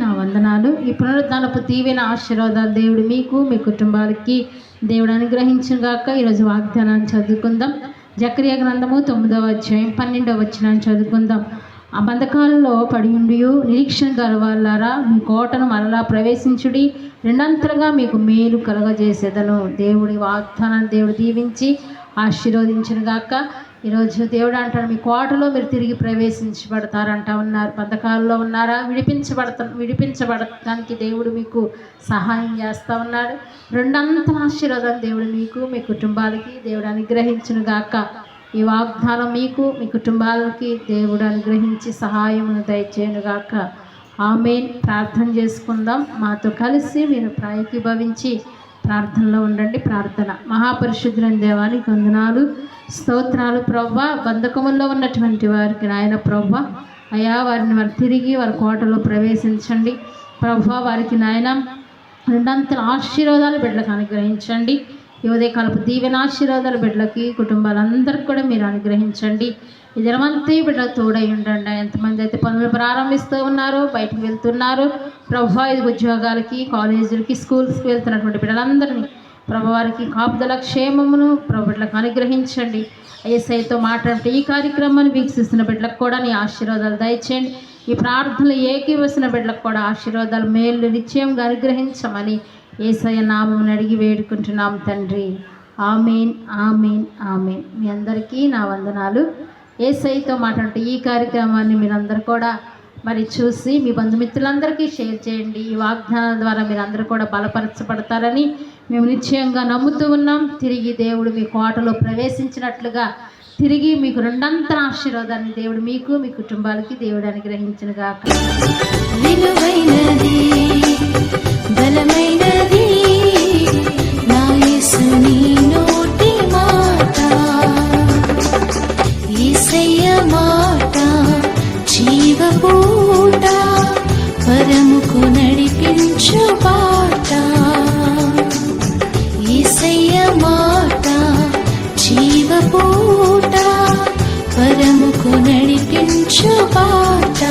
నా వందనాలు. ఈ పునరుద్ధానపు దీవెన ఆశీర్వాదాలు దేవుడు మీకు మీ కుటుంబాలకి దేవుడు అనుగ్రహించిన గాక. ఈరోజు వాగ్దానాన్ని చదువుకుందాం. జకర్యా గ్రంథము 9వ అధ్యాయం 12వ వచనాన్ని చదువుకుందాం. ఆ బంధకాలలో పడి ఉండి నిరీక్షణ గలవాళ్ళారా, మీ కోటను మరలా ప్రవేశించుడి, రెండంతలుగా మీకు మేలు కలగజేసేదను. దేవుడి వాగ్దానాన్ని దేవుడు దీవించి ఆశీర్వదించిన గాక. ఈరోజు దేవుడు అంటాడు, మీ కోటలో మీరు తిరిగి ప్రవేశించబడతారంట ఉన్నారు. బంధకాలలో ఉన్నారా? విడిపించబడటానికి దేవుడు మీకు సహాయం చేస్తూ ఉన్నాడు. రెండంతల ఆశీర్వాదం దేవుడు మీకు మీ కుటుంబాలకి దేవుడు అనుగ్రహించును గాక. ఈ వాగ్దానం మీకు మీ కుటుంబాలకి దేవుడు అనుగ్రహించి సహాయమును దయచేయను గాక. ఆమేన్. ప్రార్థన చేసుకుందాం. మాతో కలిసి మీరు ప్రాయకీభవించి ప్రార్థనలో ఉండండి. ప్రార్థన. మహాపరిశుద్ధులైన దేవానికి వందనాలు, స్తోత్రాలు ప్రభువా. బంధకముల్లో ఉన్నటువంటి వారికి నాయన ప్రభువా, అయా వారిని వారు తిరిగి వారి కోటలో ప్రవేశించండి ప్రభువా. వారికి నాయన రెండంతల ఆశీర్వాదాలు బిడ్డలకు అనుగ్రహించండి. ఈ ఉదయకాలపు దీవెన ఆశీర్వాదాలు బిడ్డలకి కుటుంబాలందరికీ కూడా మీరు అనుగ్రహించండి. ఈ దినమంతా బిడ్డలు తోడై ఉండండి. ఎంతమంది అయితే పనులు ప్రారంభిస్తూ ఉన్నారో, బయటకు వెళ్తున్నారు ప్రభువా, ఇది ఉద్యోగాలకి, కాలేజీలకి, స్కూల్స్కి వెళ్తున్నటువంటి బిడ్డలందరినీ ప్రభు వారికి కాపుదల క్షేమమును ప్రభు బిడ్డలకు అనుగ్రహించండి. యేసయ్యతో మాట్లాడుతూ ఈ కార్యక్రమాన్ని వీక్షిస్తున్న బిడ్డలకు కూడా నీ ఆశీర్వాదాలు దయచేయండి. ఈ ప్రార్థనలు ఏకీవసిన బిడ్డలకు కూడా ఆశీర్వాదాలు మేలు నిశ్చయంగా అనుగ్రహించమని యేసయ్య నామమును అడిగి వేడుకుంటున్నాం తండ్రి. ఆమేన్, ఆమేన్, ఆమేన్. మీ అందరికీ నా వందనాలు. యేసయ్యతో మాట్లాడుతూ ఈ కార్యక్రమాన్ని మీరందరూ కూడా మరి చూసి మీ బంధుమిత్రులందరికీ షేర్ చేయండి. ఈ వాగ్దానాల ద్వారా మీరందరూ కూడా బలపరచబడతారని మేము నిశ్చయంగా నమ్ముతూ ఉన్నాం. తిరిగి దేవుడు మీ కోటలో ప్రవేశించినట్లుగా తిరిగి మీకు రెండంతర ఆశీర్వాదాన్ని దేవుడు మీకు మీ కుటుంబాలకి దేవుడు అనుగ్రహించును గాక. విలువైనది బలమైనది నా యేసుని నోటి మాట, యేసయ్య మాట జీవపూట, పరముకు నడిపించు బాట. యేసయ్య మాట జీవపూట, పరముకు నడిపించు బాట.